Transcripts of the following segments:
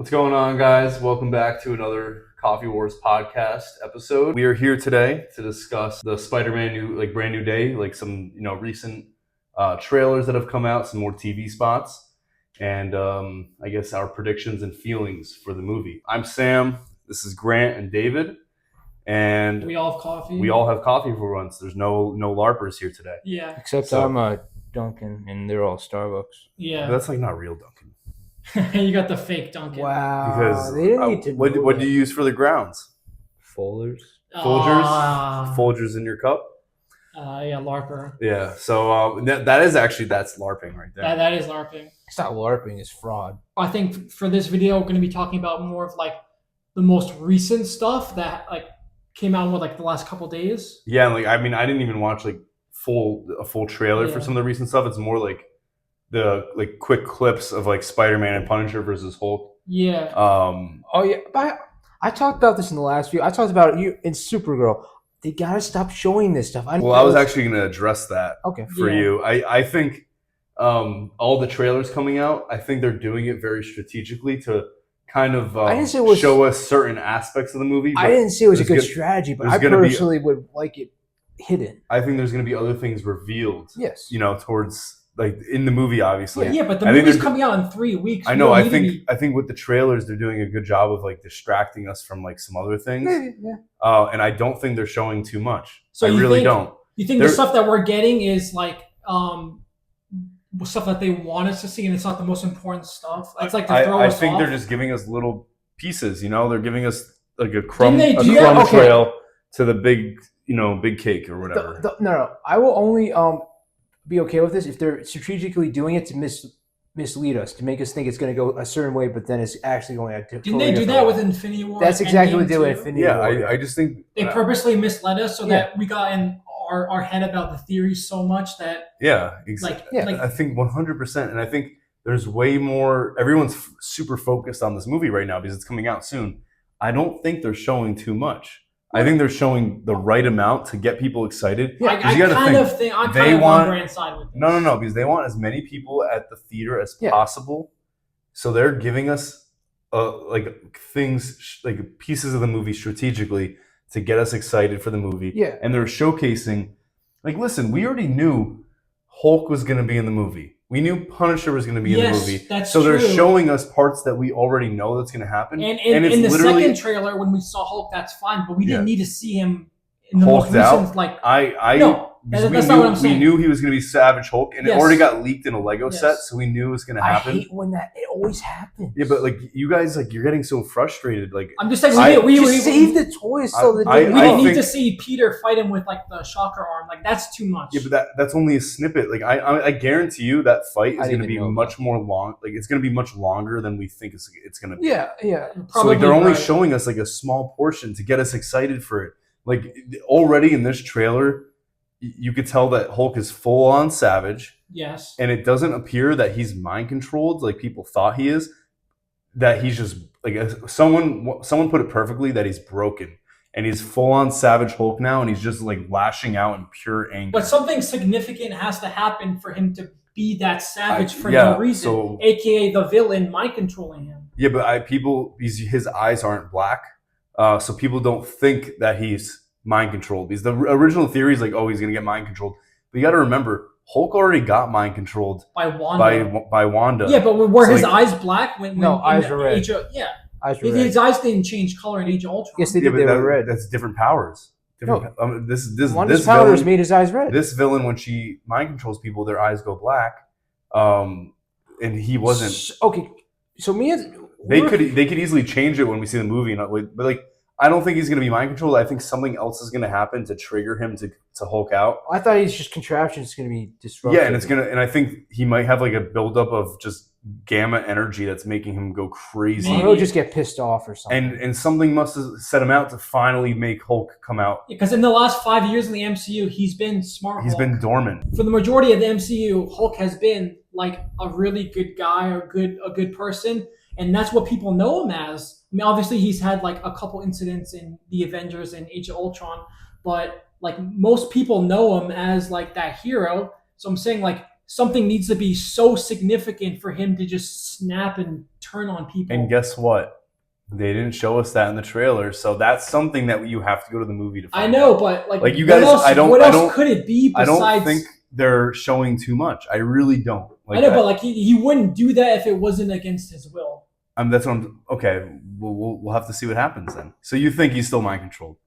What's going on, guys? Welcome back to another Coffee Wars podcast episode. We are here today to discuss the Spider-Man brand new day, like some recent trailers that have come out, some more TV spots, and I guess our predictions and feelings for the movie. I'm Sam. This is Grant and David, and We all have coffee. we all have coffee for once. There's no LARPers here today. Yeah. Except So- I'm a Dunkin' and they're all Starbucks. Yeah. But that's like not real Dunkin'. You got the fake Dunkin'. Wow. Because they didn't need to. what do you use for the grounds? Folders? Folgers? Ah. Folgers in your cup? Yeah, LARPer. Yeah, so that's LARPing right there. That is LARPing. It's not LARPing, it's fraud. I think for this video, we're going to be talking about more of like the most recent stuff that like came out with like the last couple days. Yeah, like I didn't even watch like a full trailer for Yeah. some of the recent stuff. It's more like the quick clips of like Spider-Man and Punisher versus Hulk. Yeah. Oh, yeah. But I talked about this in the last few. I talked about you in Supergirl. They got to stop showing this stuff. I was actually going to address that Okay. for Yeah. you. I think all the trailers coming out, I think they're doing it very strategically to kind of I didn't say it was- show us certain aspects of the movie. I but didn't say it was a there's good gonna- strategy, but there's I gonna be- personally would like it hidden. I think there's going to be other things revealed, Yes. towards like in the movie, obviously. Yeah, but the I think movie's they're- coming out in 3 weeks. I We know. don't I need think any- I think with the trailers, they're doing a good job of like distracting us from like some other things. Maybe, yeah. And I don't think they're showing too much. So I you really think- don't. You think There- the stuff that we're getting is like stuff that they want us to see, and it's not the most important stuff. It's like to throw I us think off. they're just giving us little pieces. They're giving us like a crumb, Didn't they a do crumb that? Okay. trail to the big cake or whatever. No. I will only be okay with this if they're strategically doing it to mislead us, to make us think it's going to go a certain way, but then it's actually going a Didn't totally they do different that way. with Infinity War? That's and exactly what Endgame they did with too? Infinity Yeah, War. I just think They purposely misled us so Yeah. that we got in our head about the theories so much that exactly. Yeah. I think 100%, and I think there's way more. Everyone's super focused on this movie right now because it's coming out soon. I don't think they're showing too much. I think they're showing the right amount to get people excited. Yeah, I 'cause you gotta kind think, of think I'm they kind of want- on Brand's side with this. No, because they want as many people at the theater as Yeah. possible. So they're giving us things, like pieces of the movie strategically to get us excited for the movie. Yeah. And they're showcasing, like, listen, we already knew Hulk was going to be in the movie. We knew Punisher was going to be in the Yes, movie. that's so they're true. showing us parts that we already know that's going to happen. And it's in the literally, second trailer, when we saw Hulk, that's fine, but we didn't Yeah. need to see him in the Hulked most recent, out? like, I No, because that's we not knew, what I'm saying. We knew he was going to be Savage Hulk, and it Yes. already got leaked in a Lego Yes. set, so we knew it was going to I happen. hate when it always happens. Yeah, but like you guys, like you're getting so frustrated. Like I'm just saying, Just save the toys so that I- they we I didn't need think- to see Peter fight him with like the shocker arm. Like that's too much. yeah, but that's only a snippet. Like I guarantee you that fight is I going to didn't be even know much more long. Like it's going to be much longer than we think it's going to be. Yeah. You're So probably like they're only right. showing us like a small portion to get us excited for it. Like already in this trailer, you could tell that Hulk is full on savage. Yes. And it doesn't appear that he's mind controlled like people thought he is. That he's just like someone put it perfectly that he's broken and he's full on Savage Hulk now, and he's just like lashing out in pure anger. But something significant has to happen for him to be that savage for yeah, no reason, so- aka the villain mind controlling him. Yeah, but his eyes aren't black, so people don't think that he's mind controlled. Because the original theory is like, oh, he's gonna get mind controlled. But you got to remember, Hulk already got mind controlled By Wanda. by Wanda. Yeah, but were So, his like- eyes black when No, in eyes were red. Age of, yeah, Eyes were his red. eyes didn't change color in Age of Ultron. Yes, they Yeah, did. but They were red. that's different powers. Different, this Wanda's powers villain, made his eyes red. this villain, when she mind controls people, their eyes go black. And he wasn't. Okay, so me and They could easily change it when we see the movie, but like I don't think he's going to be mind controlled. I think something else is going to happen to trigger him to Hulk out. I thought he's just contraption. It's going to be disruptive. Yeah, and I think he might have like a buildup of just gamma energy that's making him go crazy. Or he'll just get pissed off or something. And something must have set him out to finally make Hulk come out. Because in the last 5 years in the MCU, he's been smart. He's Hulk. been dormant. For the majority of the MCU, Hulk has been like a really good guy or a good person, and that's what people know him as. I mean, obviously he's had like a couple incidents in the Avengers and Age of Ultron, but like most people know him as like that hero. So I'm saying like something needs to be so significant for him to just snap and turn on people. And guess what? They didn't show us that in the trailer, so that's something that you have to go to the movie to find I know, out. but like you what guys, else, I don't. what I else don't. could it be I besides? don't think they're showing too much. I really don't. I know, but like he wouldn't do that if it wasn't against his will. That's what I'm. Okay, we'll have to see what happens then. So you think he's still mind controlled?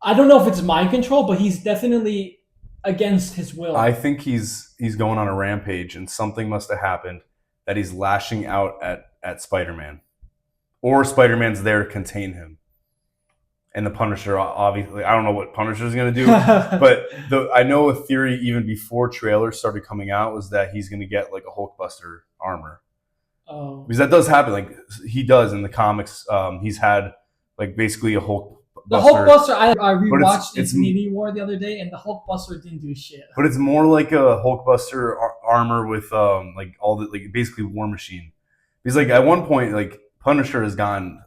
I don't know if it's mind control, but he's definitely against his will. I think he's going on a rampage, and something must have happened that he's lashing out at Spider-Man, or Spider-Man's there to contain him. And the Punisher, obviously, I don't know what Punisher's going to do, but I know a theory even before trailers started coming out was that he's going to get like a Hulkbuster armor. Oh. Because that does happen. Like he does in the comics. He's had like basically a Hulkbuster. The Hulkbuster, I rewatched it's Infinity War the other day, and the Hulkbuster didn't do shit. But it's more like a Hulkbuster armor with like all the like basically War Machine. Because like at one point like Punisher has gotten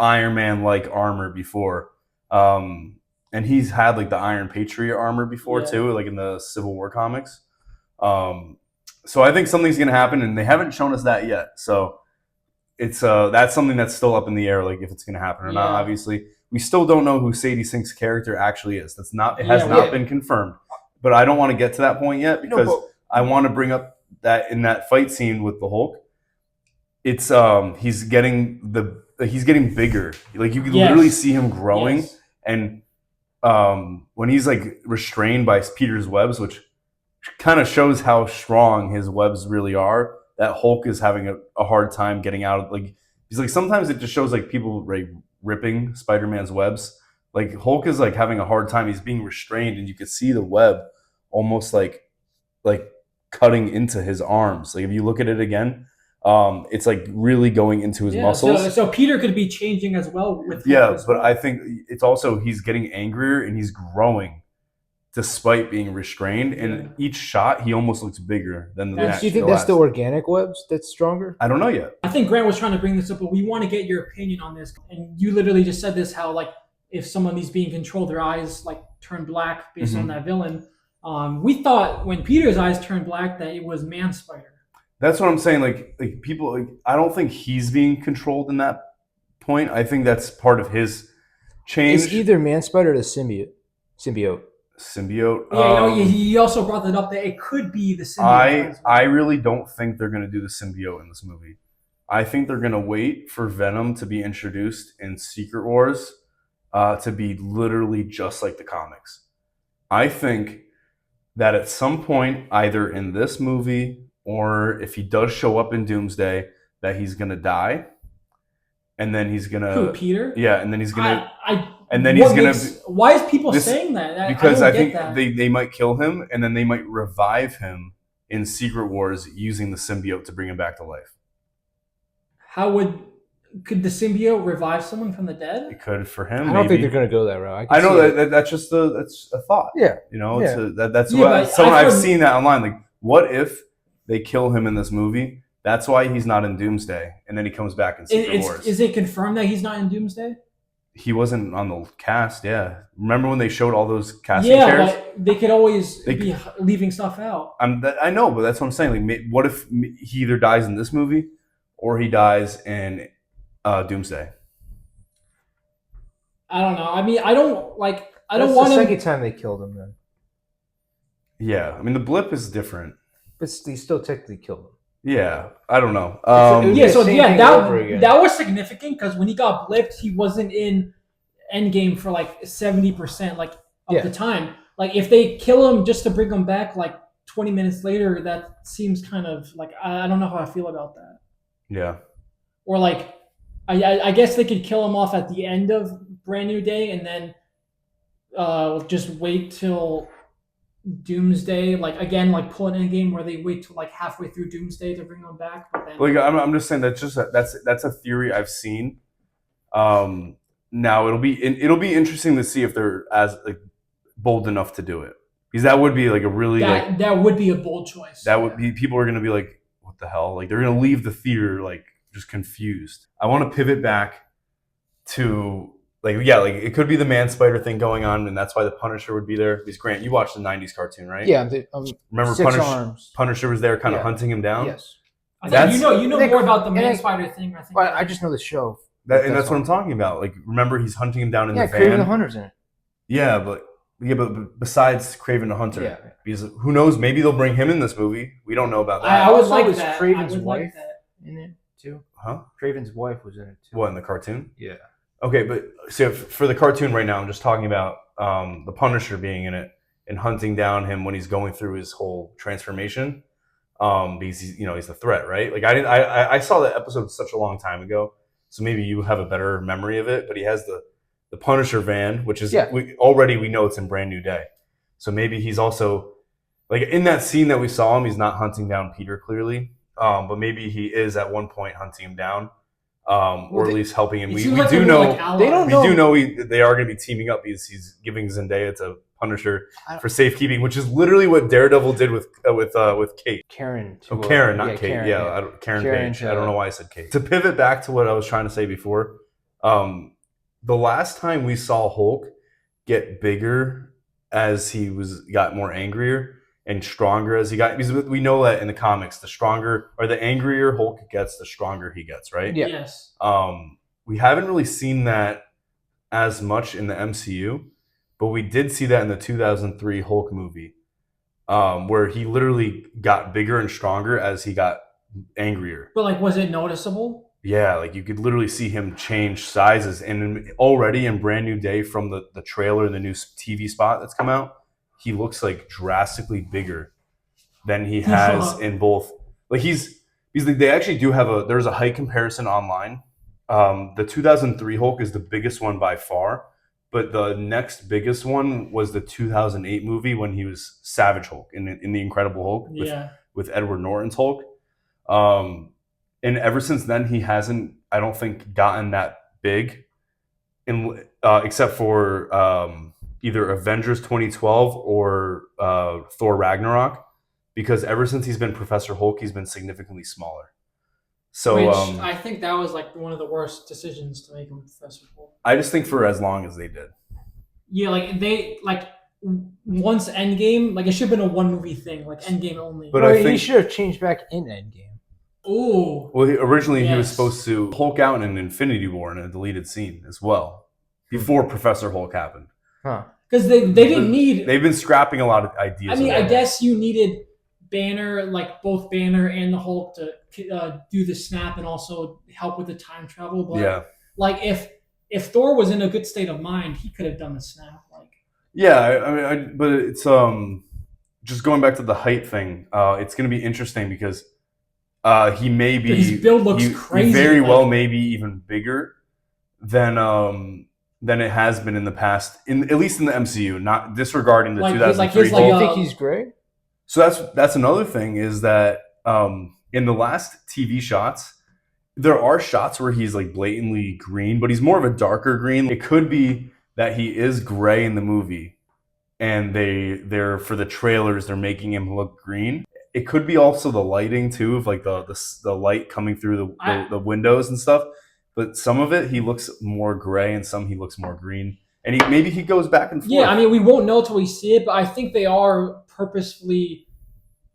Iron Man like armor before, and he's had like the Iron Patriot armor before too, like in the Civil War comics. So I think something's gonna happen, and they haven't shown us that yet. So it's that's something that's still up in the air, like if it's gonna happen or not. Obviously, we still don't know who Sadie Sink's character actually is. That's not. It has not been confirmed. But I don't want to get to that point yet because I want to bring up that in that fight scene with the Hulk, it's he's getting bigger. Like you can literally see him growing, and when he's like restrained by Peter's webs, which kind of shows how strong his webs really are. That Hulk is having a hard time getting out of like he's like sometimes it just shows like people like ripping Spider-Man's webs. Like Hulk is like having a hard time. He's being restrained, and you could see the web almost like cutting into his arms. Like if you look at it again, it's like really going into his muscles. So Peter could be changing as well with Hulk but I think it's also he's getting angrier and he's growing despite being restrained. And each shot he almost looks bigger than the next. Do you think that's the organic webs that's stronger? I don't know yet. I think Grant was trying to bring this up, but we want to get your opinion on this. And you literally just said this, how like if someone is being controlled, their eyes like turn black based on that villain. We thought when Peter's eyes turned black that it was Man Spider. That's what I'm saying. Like people, like, I don't think he's being controlled in that point. I think that's part of his change. It's either Man Spider or the symbiote. Yeah, he also brought that up that it could be the symbiote. I really don't think they're going to do the symbiote in this movie. I think they're going to wait for Venom to be introduced in Secret Wars to be literally just like the comics. I think that at some point, either in this movie or if he does show up in Doomsday, that he's going to die. And then he's going to... Who, Peter? Yeah, and then he's going to... Why is people saying that? Because I think they might kill him, and then they might revive him in Secret Wars using the symbiote to bring him back to life. Could the symbiote revive someone from the dead? It could for him. I don't think they're going to go that route. I know that's just that's a thought. Yeah, you know, that's what I've seen that online. Like, what if they kill him in this movie? That's why he's not in Doomsday, and then he comes back in Secret Wars. Is it confirmed that he's not in Doomsday? He wasn't on the cast. Yeah, remember when they showed all those casting chairs? But they could always be leaving stuff out. I know, but that's what I'm saying. Like, what if he either dies in this movie or he dies in Doomsday? I don't know. I mean, I don't want the second time they killed him then. Yeah, I mean the blip is different, but they still technically killed him. Yeah, I don't know. That was significant because when he got blipped, he wasn't in Endgame for like 70% of the time. Like if they kill him just to bring him back like 20 minutes later, that seems kind of like I don't know how I feel about that. Yeah. Or like I guess they could kill him off at the end of Brand New Day and then just wait till Doomsday, pull an Endgame where they wait till like halfway through Doomsday to bring them back. But then, I'm just saying that's a theory I've seen. Now it'll be interesting to see if they're as bold enough to do it, because that would be like a really that would be a bold choice. That would be, people are going to be like, what the hell? Like they're going to leave the theater like just confused. I want to pivot back to like it could be the man spider thing going on, and that's why the Punisher would be there. Because Grant, you watched the '90s cartoon, right? Yeah. Remember Punisher was there, kind of hunting him down. Yes. I think you know more about the man spider thing. I think. Well, I just know the show. That's what I'm talking about. Like, remember he's hunting him down in the van. Kraven the Hunter's in it. Yeah, but besides Kraven the Hunter, because who knows? Maybe they'll bring him in this movie. We don't know about that. I would like that. Kraven's wife in it too. Huh? Kraven's wife was in it too. What, in the cartoon? Yeah. Okay, but so for the cartoon right now, I'm just talking about the Punisher being in it and hunting down him when he's going through his whole transformation. Because he's the threat, right? Like I saw that episode such a long time ago, so maybe you have a better memory of it. But he has the Punisher van, which is we know it's in Brand New Day, so maybe he's also like in that scene that we saw him. He's not hunting down Peter clearly, but maybe he is at one point hunting him down, or at least helping him. We do know they are going to be teaming up because he's giving Zendaya to Punisher for safekeeping, which is literally what Daredevil did with Kate. Karen. Karen, not Kate. Karen Page. I don't know why I said Kate. To pivot back to what I was trying to say before, the last time we saw Hulk get bigger as he got more angrier and stronger as he got, because we know that in the comics, the stronger or the angrier Hulk gets, the stronger he gets, right? Yeah. Yes. We haven't really seen that as much in the MCU. But we did see that in the 2003 Hulk movie, where he literally got bigger and stronger as he got angrier. But was it noticeable? Yeah, you could literally see him change sizes. And already in Brand New Day, from the trailer and the new TV spot that's come out, he looks drastically bigger than he has in both. They actually do have there's a height comparison online. The 2003 Hulk is the biggest one by far. But the next biggest one was the 2008 movie when he was Savage Hulk in The Incredible Hulk with Edward Norton's Hulk. And ever since then, he hasn't, I don't think, gotten that big, except for either Avengers 2012 or Thor Ragnarok, because ever since he's been Professor Hulk, he's been significantly smaller. So I think that was one of the worst decisions to make him Professor Hulk. I just think for as long as they did. Yeah, once Endgame, it should have been a one movie thing, Endgame only. But I think he should have changed back in Endgame. Oh. Well, originally he was supposed to Hulk out in Infinity War in a deleted scene as well, before Professor Hulk happened. Huh? Because they didn't need. They've been scrapping a lot of ideas. I mean, I guess you needed Banner, both Banner and the Hulk, to do the snap and also help with the time travel. But if Thor was in a good state of mind, he could have done the snap. But it's just going back to the height thing. It's going to be interesting because he may be. His build looks crazy. He very well may be even bigger than it has been in the past. At least in the MCU, not disregarding the 2003. You think he's great? So that's another thing is that in the last TV shots, there are shots where he's blatantly green, but he's more of a darker green. It could be that he is gray in the movie, and they're for the trailers they're making him look green. It could be also the lighting too, of the light coming through the windows and stuff. But some of it he looks more gray, and some he looks more green. And maybe he goes back and forth. Yeah, I mean, we won't know till we see it, but I think they are purposefully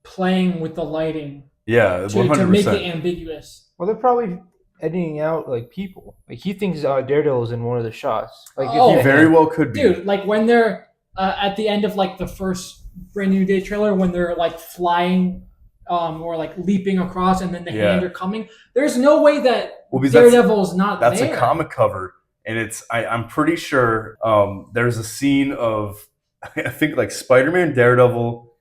playing with the lighting. Yeah, 100%. To make it ambiguous. Well, they're probably editing out people. He thinks Daredevil's in one of the shots. He very well could be. Dude, when they're at the end of the first Brand New Day trailer, when they're flying or leaping across, and then the hand are coming. There's no way that Daredevil's not there. That's a comic cover. And I'm pretty sure there's a scene of I think Spider-Man, Daredevil,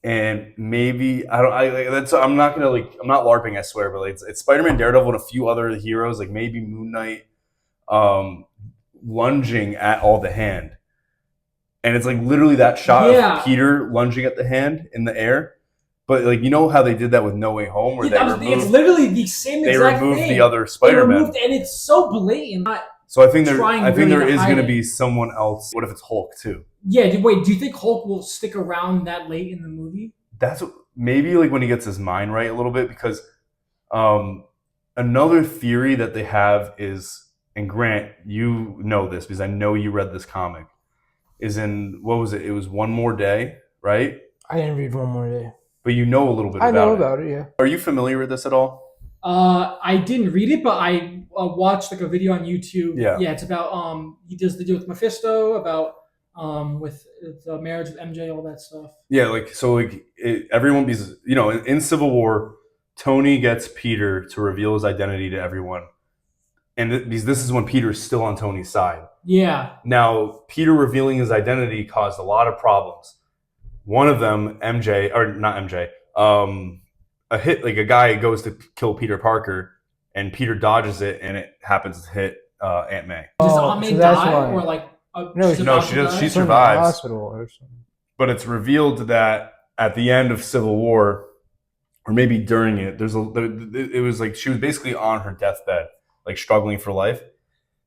and maybe I'm not LARPing, I swear, but it's Spider-Man, Daredevil, and a few other heroes, maybe Moon Knight, lunging at all the hand, and it's literally that shot of Peter lunging at the hand in the air. But you know how they did that with No Way Home, where it's literally the same exact thing. They removed the other Spider-Man, and it's so blatant. So I think there is going to be someone else. What if it's Hulk too? Yeah. Wait. Do you think Hulk will stick around that late in the movie? That's maybe when he gets his mind right a little bit, because another theory that they have is and Grant, you know this because I know you read this comic, is in, what was it? It was One More Day, right? I didn't read One More Day. But you know a little bit about it. I know about it, yeah. Are you familiar with this at all? I didn't read it, but I watched like a video on YouTube. Yeah. Yeah, it's about he does the deal with Mephisto, about with the marriage with MJ, all that stuff. Yeah, like so, like everyone, because you know, in Civil War, Tony gets Peter to reveal his identity to everyone, and because this is when Peter's still on Tony's side. Yeah. Now, Peter revealing his identity caused a lot of problems. One of them, MJ, or not MJ, a guy goes to kill Peter Parker, and Peter dodges it, and it happens to hit Aunt May. Does Aunt May die, or like? No, she survives. Hospital or something. But it's revealed that at the end of Civil War, or maybe during it, it was like she was basically on her deathbed, like struggling for life,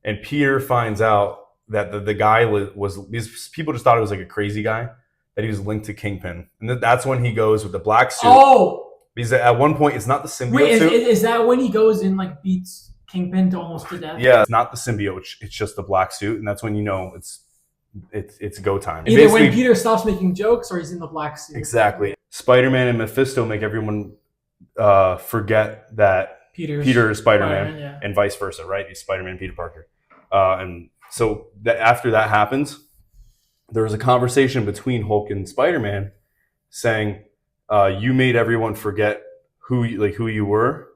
and Peter finds out that the guy was these people just thought it was like a crazy guy, that he was linked to Kingpin, and that's when he goes with the black suit. Oh, because at one point it's not the symbiote. Wait, suit. Is that when he goes in like beats Kingpin to almost to death? Yeah, it's not the symbiote. It's just the black suit, and that's when you know it's go time. Either when Peter stops making jokes or he's in the black suit. Exactly. Spider-Man and Mephisto make everyone forget that Peter is Spider-Man, yeah. and vice versa, right? He's Spider-Man, Peter Parker. And so after that happens, there was a conversation between Hulk and Spider-Man saying, you made everyone forget who you were,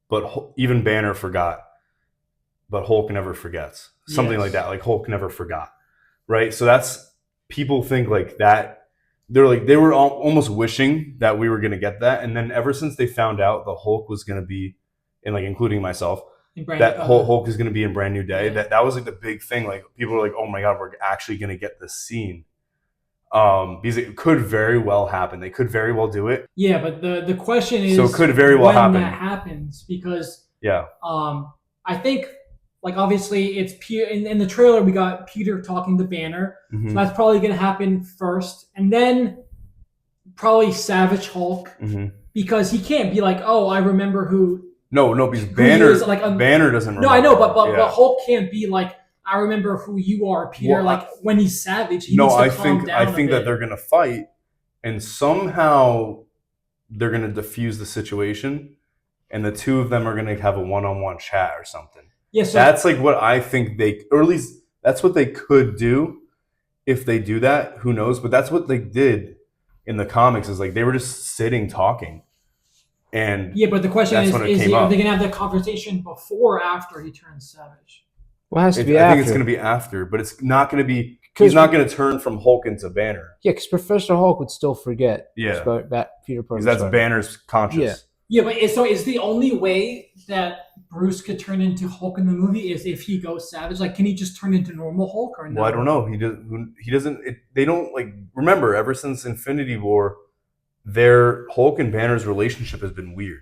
but even Banner forgot, but Hulk never forgets. Something like that. Like Hulk never forgot, right? So that's, people think like that. They were almost wishing that we were going to get that. And then ever since they found out the Hulk was going to be, and like including myself, that Hulk is going to be in Brand New Day. Yeah. That was like the big thing. Like people were like, oh my God, we're actually going to get this scene. Because it could very well happen. They could very well do it. Yeah, but the question is, so it could very well when happen. that happens, because yeah, I think like obviously it's Peter in the trailer we got Peter talking to Banner, mm-hmm. So that's probably gonna happen first, and then probably Savage Hulk, mm-hmm. because he can't be like, oh, I remember who. No, because Banner like Banner doesn't remember. No, I know, but Hulk can't be like, I remember who you are, Peter. Well, like when he's Savage, he needs to calm down. I think that they're gonna fight, and somehow they're gonna diffuse the situation, and the two of them are gonna have a one-on-one chat or something. Yeah, so that's like what I think or at least that's what they could do. If they do that, who knows? But that's what they did in the comics. Is like they were just sitting talking, and yeah. But the question is are they gonna have that conversation before or after he turns Savage? Well, it has to be I after. think it's going to be after, but it's not going to be. He's not going to turn from Hulk into Banner. Yeah, because Professor Hulk would still forget. Yeah, Peter Parker. Because that's Banner's conscious. Yeah, but is the only way that Bruce could turn into Hulk in the movie is if he goes Savage? Like, can he just turn into normal Hulk or no? Well, I don't know. He doesn't. They don't like. Remember, ever since Infinity War, their Hulk and Banner's relationship has been weird.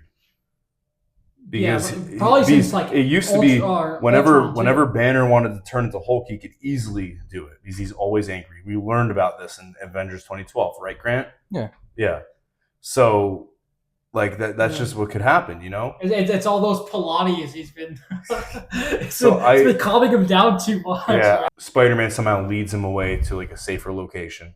Because since like it used to be whenever Banner wanted to turn into Hulk, he could easily do it because he's always angry. We learned about this in Avengers 2012, right, Grant? Yeah. So, like that's just what could happen, you know. It's all those Pilates he's been. It's been calming him down too much. Yeah. Spider-Man somehow leads him away to like a safer location.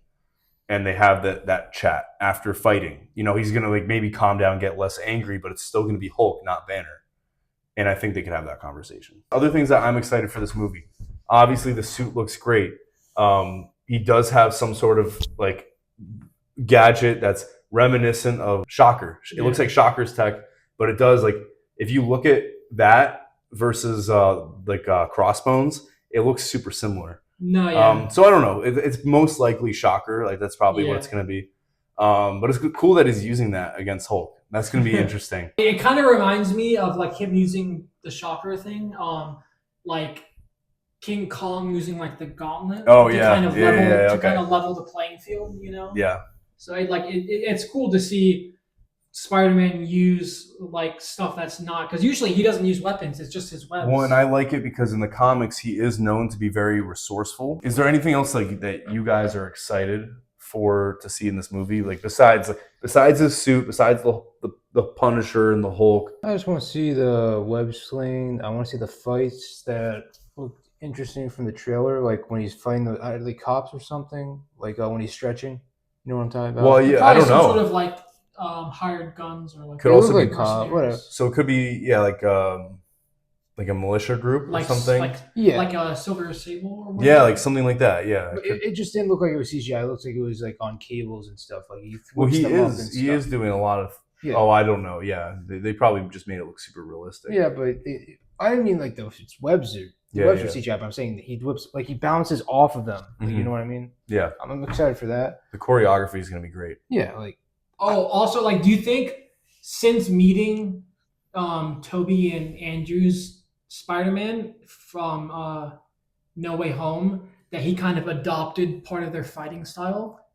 And they have that chat after fighting. You know, he's going to like maybe calm down, get less angry, but it's still going to be Hulk, not Banner. And I think they can have that conversation. Other things that I'm excited for this movie. Obviously, the suit looks great. He does have some sort of like gadget that's reminiscent of Shocker. It looks like Shocker's tech, but it does like, if you look at that versus Crossbones, it looks super similar. No, yeah. So I don't know. It's most likely Shocker. Like that's probably what it's going to be. But it's cool that he's using that against Hulk. That's going to be interesting. It kind of reminds me of like him using the Shocker thing. Like King Kong using like the gauntlet. Oh, to kind of level the playing field. You know. Yeah. So it's cool to see Spider-Man use like stuff that's not, because usually he doesn't use weapons, it's just his webs. Well, and I like it because in the comics he is known to be very resourceful. Is there anything else like that you guys are excited for to see in this movie? Like besides his suit, besides the the Punisher and the Hulk. I just want to see the web sling. I want to see the fights that look interesting from the trailer, like when he's fighting the cops or something, like when he's stretching. You know what I'm talking about? Well, yeah, I Probably don't some know. sort of like hired guns or like Could also be mercenaries. whatever. So it could be like a militia group or something. Like a Silver Sable or whatever. Yeah, like something like that. Yeah. But it just didn't look like it was CGI. It looks like it was like on cables and stuff. Like he is doing a lot of. Yeah. Oh, I don't know. Yeah, they probably just made it look super realistic. Yeah, but I mean like those webs are. Webs are CGI, but I'm saying that he whips, like he bounces off of them. Like, you know what I mean? Yeah. I'm excited for that. The choreography is going to be great. Yeah, like. Oh, also, like, do you think since meeting Tobey and Andrew's Spider-Man from No Way Home, that he kind of adopted part of their fighting style?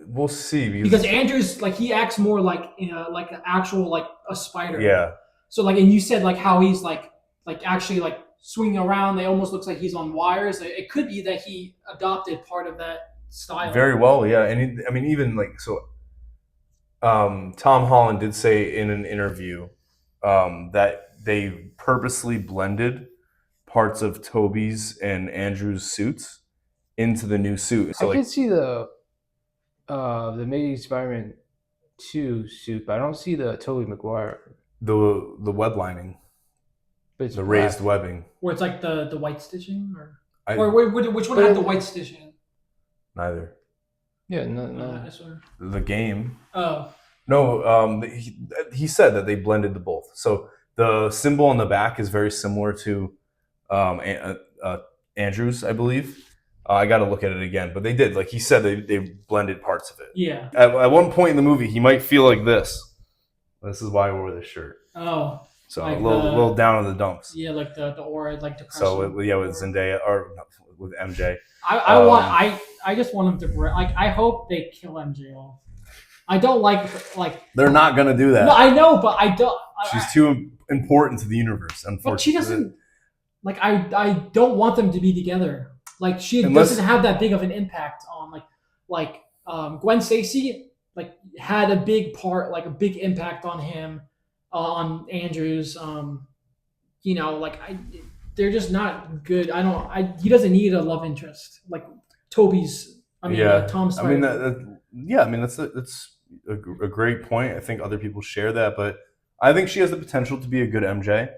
We'll see because Andrew's like he acts more like like an actual like a spider. Yeah. So like, and you said like how he's like actually like swinging around. They almost looks like he's on wires. It could be that he adopted part of that style. Very well, yeah. And I mean, even like so. Tom Holland did say in an interview that they purposely blended parts of Tobey's and Andrew's suits into the new suit. So I could see the Amazing Spider-Man 2 suit, but I don't see the Tobey Maguire. The web lining, the black. raised webbing, where it's like the white stitching, or which one had the white stitching? Neither. Yeah, no. The game. Oh. No, he said that they blended the both. So the symbol on the back is very similar to Andrew's, I believe. I got to look at it again, but they did. Like he said, they blended parts of it. Yeah. At one point in the movie, he might feel like this. This is why I wore this shirt. Oh. So like a little down in the dumps. Yeah, like the aura, like depression. So with Zendaya or with MJ. I just want him to I hope they kill MJ off. I don't like they're not gonna do that. No, I know, but I don't. She's too important to the universe, unfortunately. But she doesn't. Like I don't want them to be together. Like she doesn't have that big of an impact on Gwen Stacy had a big part, like a big impact on him, on Andrews. They're just not good. He doesn't need a love interest like Toby's. Tom Spider. That's a great point. I think other people share that, but I think she has the potential to be a good MJ.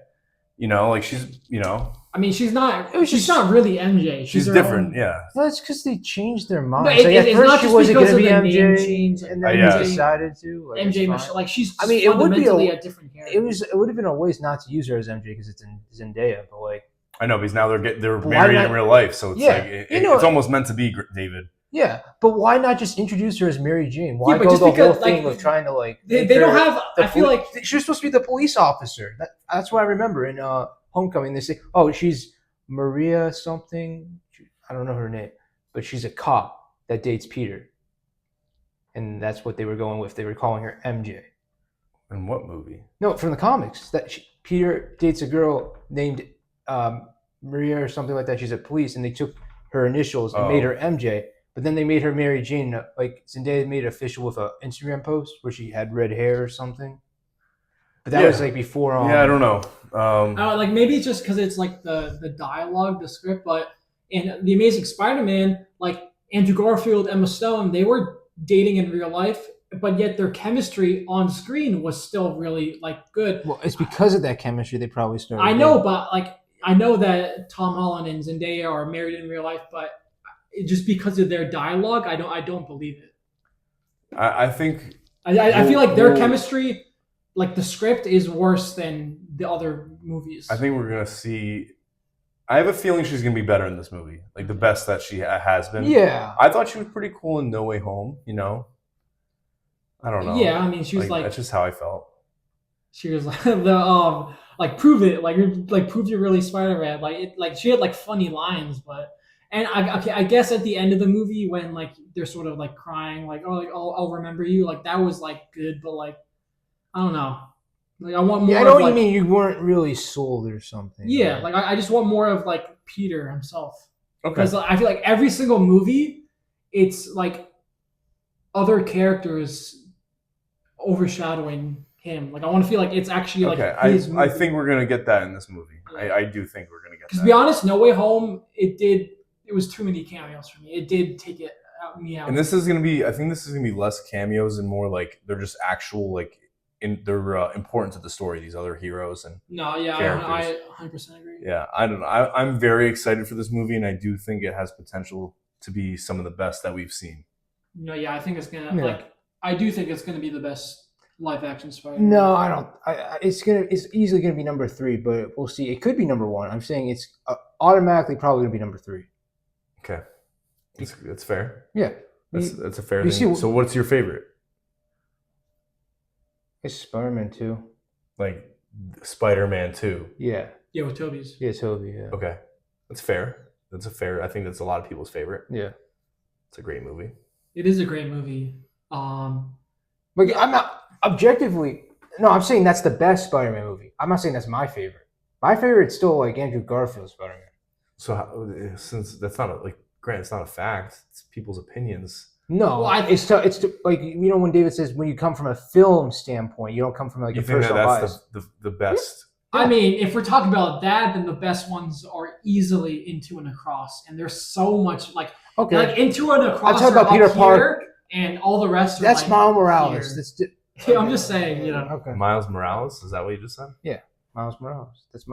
She's not. She's not really MJ. She's different. Yeah. Well, it's because they changed their minds. No, it's not just because of the name change, and then they decided to. MJ Michelle, she's. It would be a different character. It would have been a waste not to use her as MJ because it's in Zendaya, but I know, because now they're married in real life, so it's it's almost meant to be David. Yeah, but why not just introduce her as Mary Jane? Why go the whole thing of trying to They don't have. I feel like she's supposed to be the police officer. That's what I remember in Homecoming. They say, "Oh, she's Maria something." I don't know her name, but she's a cop that dates Peter, and that's what they were going with. They were calling her MJ. In what movie? No, from the comics. Peter dates a girl named Maria or something like that. She's a police, and they took her initials and made her MJ. But then they made her Mary Jane. Like Zendaya made it official with an Instagram post where she had red hair or something. But that was before. I don't know. Maybe it's just because it's like the dialogue, the script. But in The Amazing Spider-Man, Andrew Garfield, Emma Stone, they were dating in real life, but yet their chemistry on screen was still really good. Well, it's because of that chemistry they probably started. I know, but I know that Tom Holland and Zendaya are married in real life, but just because of their dialogue, I don't believe it. I think I feel like their chemistry, the script, is worse than the other movies. I think we're gonna see. I have a feeling she's gonna be better in this movie, the best that she has been. Yeah, I thought she was pretty cool in No Way Home. I don't know. Yeah, she was that's just how I felt. She was prove it, prove you're really Spider-Man. She had funny lines, but. And I guess at the end of the movie when they're sort of crying I'll remember you, that was good, but I don't know, I want more. Yeah, I know what you mean. You weren't really sold or something. Yeah, I just want more of Peter himself. Okay. Because I feel like every single movie, it's other characters overshadowing him. Like I want to feel like it's actually like his movie. I think we're gonna get that in this movie. Yeah. I do think we're gonna get that. Because to be honest, No Way Home, it was too many cameos for me. It did take me out. And this is gonna be, I think this is gonna be less cameos and more like they're just actual like they're important to the story. These other heroes and characters. I 100% agree. Yeah, I don't know. I'm very excited for this movie, and I do think it has potential to be some of the best that we've seen. I think it's gonna I do think it's gonna be the best live action Spider-Man. No, I don't. It's easily gonna be number 3, but we'll see. It could be number 1. I'm saying it's automatically probably gonna be number 3. Okay, that's fair. Yeah, that's a fair thing. So, what's your favorite? It's Spider-Man 2. Like Spider-Man 2. Yeah. Yeah, with Tobey's. Yeah, Tobey. Yeah. Okay, that's fair. I think that's a lot of people's favorite. Yeah. It's a great movie. It is a great movie. Like I'm not objectively. No, I'm saying that's the best Spider-Man movie. I'm not saying that's my favorite. My favorite's still like Andrew Garfield's Spider-Man. So since that's not it's not a fact. It's people's opinions. No, it's like when David says when you come from a film standpoint, you don't come from like a personal bias. That's the best. I mean, if we're talking about that, then the best ones are easily Into and Across, and there's so much like Into and Across. I'm talking about Peter Parker and all the rest. That's Miles Morales. I'm just saying, Okay. Miles Morales, is that what you just said? Yeah, Miles Morales. That's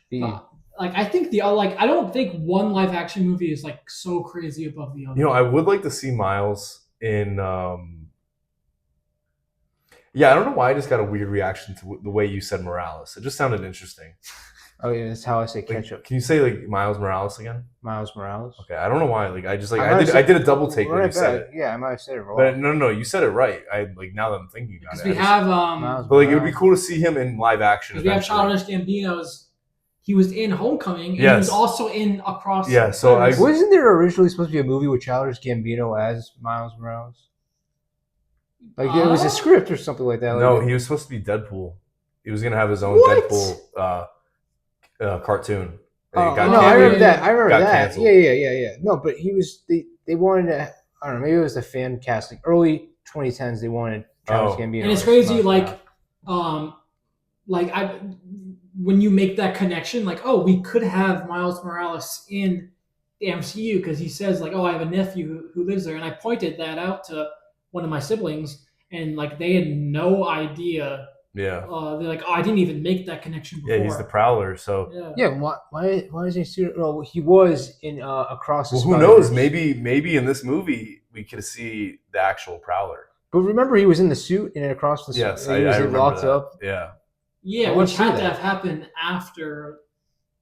yeah. Like I think I don't think one live action movie is like so crazy above the other. I would like to see Miles in. Yeah, I don't know why I just got a weird reaction to the way you said Morales. It just sounded interesting. Oh yeah, that's how I say ketchup. Can you say like Miles Morales again? Miles Morales. Okay, I don't know why. Like I did a double take when you said it. Yeah, I might have said it wrong. But no, you said it right. Now that I'm thinking about it, we have but like it would be cool to see him in live action. We have Childish Gambino's. He was in Homecoming, and he was also in Across. Yeah, so wasn't there originally supposed to be a movie with Childish Gambino as Miles Morales? Like it was a script or something like that. No, he was supposed to be Deadpool. He was gonna have his own Deadpool cartoon. I remember that. Canceled. Yeah. No, but he was. They wanted to. I don't know. Maybe it was the fan casting. Early 2010s, they wanted Childish Gambino. And it's crazy, when you make that connection, like, oh, we could have Miles Morales in the MCU because he says like, oh, I have a nephew who lives there, and I pointed that out to one of my siblings, and like they had no idea. Yeah. They're like, oh, I didn't even make that connection before. Yeah, he's the Prowler. So. Yeah. Why is he? Well, he was in Across. Well, who knows? Maybe in this movie we could see the actual Prowler. But remember, he was in the suit and Across the suit. Yes, he was locked that. up. Yeah. Yeah, which had to have happened after,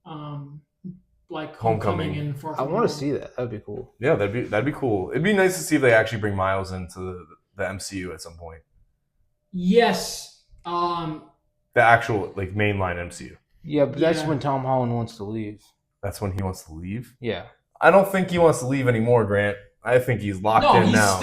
Homecoming and Far From Home. I want to see that. That'd be cool. Yeah, that'd be cool. It'd be nice to see if they actually bring Miles into the MCU at some point. Yes. The actual mainline MCU. Yeah, but that's when Tom Holland wants to leave. That's when he wants to leave? Yeah. I don't think he wants to leave anymore, Grant. I think he's locked in now.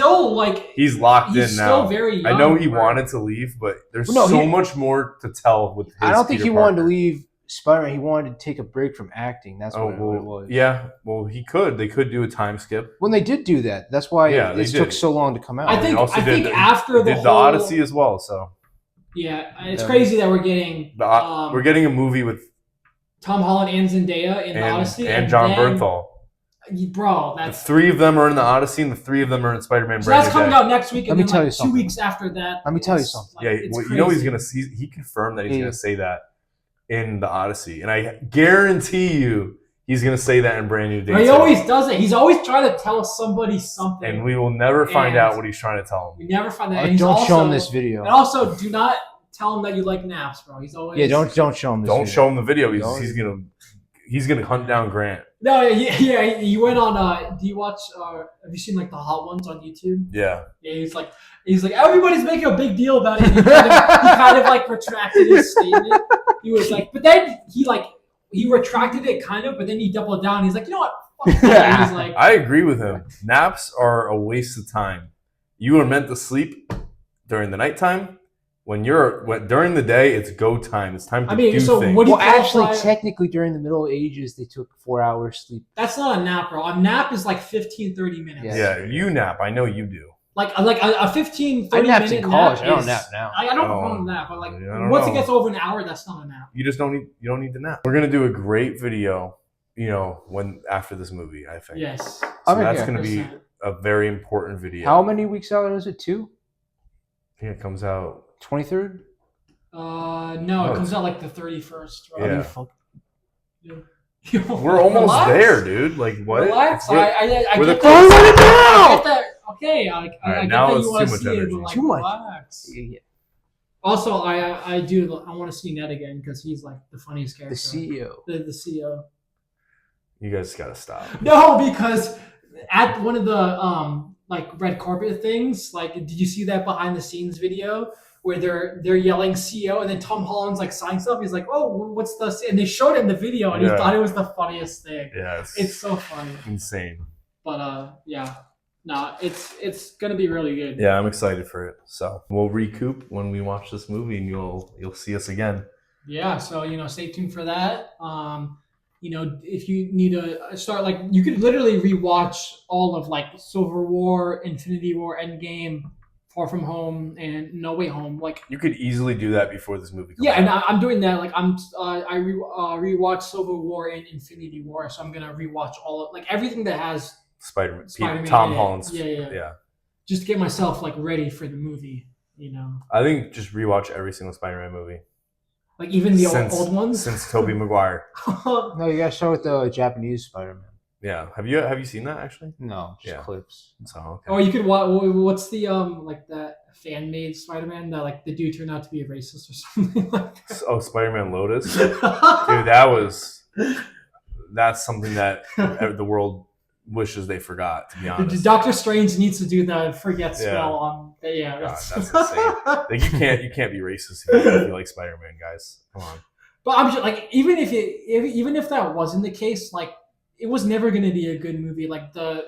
He's locked in now. He's still very young. I know he wanted to leave, but there's much more to tell with his I don't think Peter he Parker. wanted to leave Spider-Man. He wanted to take a break from acting. That's what it was. Yeah, well, he could. They could do a time skip. When they did do that, that's why it took so long to come out. I think after the Odyssey as well. So yeah, it's crazy that we're getting a movie with Tom Holland and Zendaya in the Odyssey and John Bernthal. Bro, the 3 of them are in the Odyssey, and the 3 of them are in Spider-Man. So that's coming out next week, and Let me tell you 2 weeks after that. Let me tell you something. He's gonna see. He confirmed that he's gonna say that in the Odyssey, and I guarantee you, he's gonna say that in Brand New Day. He always does it. He's always trying to tell somebody something, and we will never find out what he's trying to tell him. We never find out. Don't show him this video. And also, do not tell him that you like naps, bro. He's always don't show him this. Don't show him the video. He's gonna hunt down Grant. No, yeah, he went on. Do you watch? Have you seen the Hot Ones on YouTube? Yeah. Yeah, he's like everybody's making a big deal about it. He kind of retracted his statement. He was like, but then he retracted it kind of, but then he doubled down. He's like, you know what? Fuck that. He's like, I agree with him. Naps are a waste of time. You are meant to sleep during the nighttime. When during the day, it's go time. It's time to do things. Actually, technically, during the Middle Ages, they took 4 hours sleep. That's not a nap, bro. A nap is 15, 30 minutes. Yeah, you nap. I know you do. Like a 15, 30 I napped minute in college. nap I don't is- nap now. I don't have a problem with that, but like I don't once know. it gets over an hour, that's not a nap. You just don't need to nap. We're gonna do a great video, after this movie, I think. Yes. So I mean, that's yeah. gonna be 100%. a very important video. How many weeks out is it? 2? I think it comes out. 23rd? No, it comes out like the 31st. Right? Yeah. Fuck. We're almost Relax. there, dude. Like what? Relax. We're- I we're get the- that. Let it I out! get that. Okay, I Alright, get now that it's you want too to much see it, energy. but like, Too much. relax. Yeah. Also, I want to see Ned again because he's like the funniest character. The CEO. The CEO. You guys gotta stop. No, because at one of the like red carpet things, like, did you see that behind the scenes video where they're yelling CEO and then Tom Holland's like signing stuff? He's like, oh, what's the? And they showed him the video and he Yeah. thought it was the funniest thing. Yeah, It's so funny. insane. But yeah, no, it's gonna be really good. Yeah, I'm excited for it. So we'll recoup when we watch this movie, and you'll see us again. Yeah, so stay tuned for that. If you need to start, like, you could literally rewatch all of like Civil War, Infinity War, Endgame, Far From Home, and No Way Home. Like, You could easily do that before this movie comes yeah, out. and I'm doing that. Like, I rewatched Civil War and Infinity War, so I'm gonna rewatch all of like everything that has Spider-Man, in Tom it. Holland's. Yeah. Just to get myself like ready for the movie. I think just rewatch every single Spider-Man movie Like even the Since- old ones. since Tobey Maguire. No, you gotta start with the Japanese Spider-Man. Yeah, have you seen that actually? No, just Yeah. clips. So okay. Or you could watch. What's the like that fan made Spider-Man that like the dude turned out to be a racist or something like that? Oh, Spider-Man Lotus, dude. That's something that the world wishes they forgot. To be honest, Doctor Strange needs to do the forget Yeah. spell on. Yeah, God, that's insane. Like you can't be racist if you like Spider-Man, guys. Come on. But I'm just like, even if that wasn't the case, like it was never going to be a good movie. Like the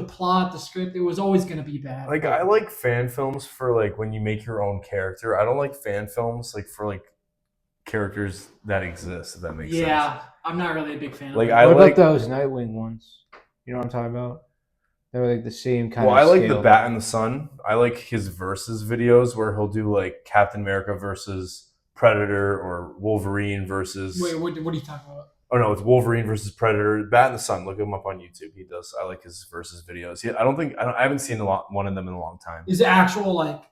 plot, the script, it was always going to be bad. Like I like fan films for like when you make your own character. I don't like fan films like for like characters that exist. If that makes sense. Yeah, I'm not really a big fan. Like of I What like. about those Nightwing ones? You know what I'm talking about? They were like the same kind Well, of I like scale. the Bat and the Sun. I like his versus videos where he'll do like Captain America versus Predator or Wolverine versus. Wait, what are you talking about? Oh no, it's Wolverine versus Predator. Bat and the Sun. Look him up on YouTube. He does. I like his versus videos. I haven't seen one of them in a long time. Is it actual like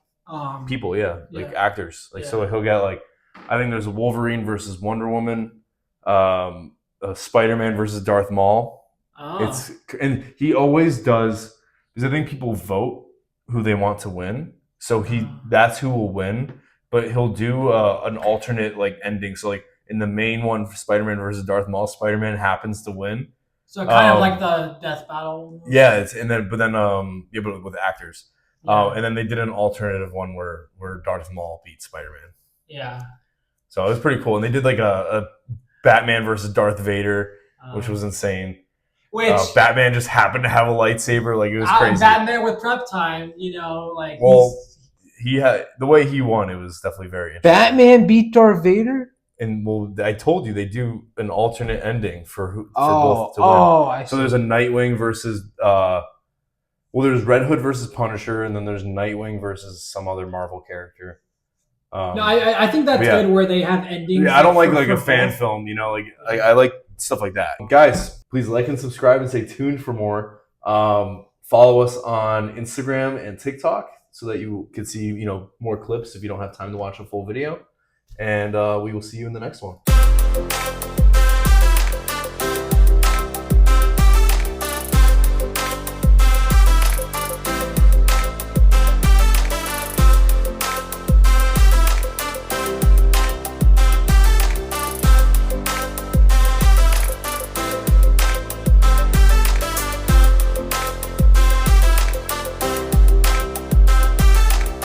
People, like Yeah. actors. Like so, he'll get like I think there's a Wolverine versus Wonder Woman, a Spider-Man versus Darth Maul. Oh. And he always does because I think people vote who they want to win. So that's who will win. But he'll do an alternate like ending. So like in the main one for Spider-Man versus Darth Maul, Spider-Man happens to win. So kind of like the death battle. Yeah, but with actors. Yeah. And then they did an alternative one where Darth Maul beat Spider-Man. Yeah. So it was pretty cool. And they did like a Batman versus Darth Vader, which was insane. Which Batman just happened to have a lightsaber. Like it was crazy. Batman with prep time, like Well, he had the way he won. It was definitely very interesting. Batman beat Darth Vader? And well, I told you they do an alternate ending for both to win. I So see. there's a Nightwing versus there's Red Hood versus Punisher, and then there's Nightwing versus some other Marvel character. no, I think that's yeah. good where they have endings. Yeah, I don't like for a fan both. film. I like stuff like that. Guys, please like and subscribe and stay tuned for more. Follow us on Instagram and TikTok so that you can see more clips if you don't have time to watch a full video. And we will see you in the next one.